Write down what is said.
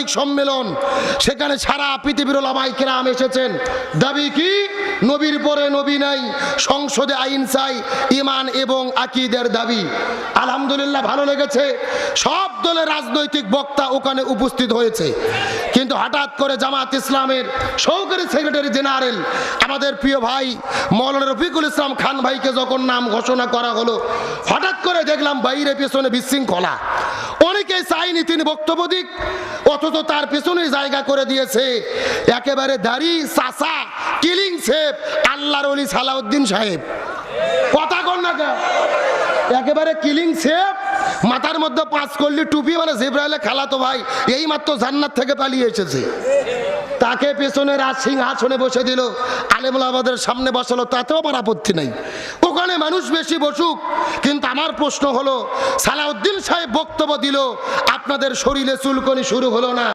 আন্তর্জাতিক সম্মেলন, সেখানে সারা পৃথিবীর ওলামায়ে কেরাম এসেছেন। দাবি কি? নবীর পরে নবী নাই, সংসদে আইন চাই, ঈমান এবং আকীদার দাবি। আলহামদুলিল্লাহ, ভালো লেগেছে। সব দলের রাজনৈতিক বক্তা ওখানে উপস্থিত হয়েছে। কিন্তু হঠাৎ করে জামাত ইসলামের সহকারী সেক্রেটারি জেনারেল আমাদের প্রিয় ভাই মাওলানা রফিকুল ইসলাম খান ভাইকে যখন নাম ঘোষণা করা হলো, হঠাৎ করে দেখলাম বাইরে পেছনে বিশৃঙ্খলা। অনেকে চাইনি তিনি বক্তব্য দিক, অথচ তার পেছনে জায়গা করে দিয়েছে একেবারে দাড়ি চাচা কিলিং শেপ আল্লাহর ওলি সালাউদ্দিন সাহেব। কথা কর না কে? একেবারে কিলিং শেপ, মাথার মধ্যে 5 কল্লি টুপি, মানে জিব্রাইলের খালাতো ভাই, এই মাত্র জান্নাত থেকে পালিয়ে এসেছে। তাকে পেছনে রাজ সিংহাসনে বসে দিল, আলেম ওলামাদের সামনে বসালো, তাতেও আমার আপত্তি নাই, ওখানে মানুষ বেশি বসুক। কিন্তু আমার প্রশ্ন হলো, সালাউদ্দিন সাহেব বক্তব্য দিল, আপনাদের শরীরে চুলকনি শুরু হলো না?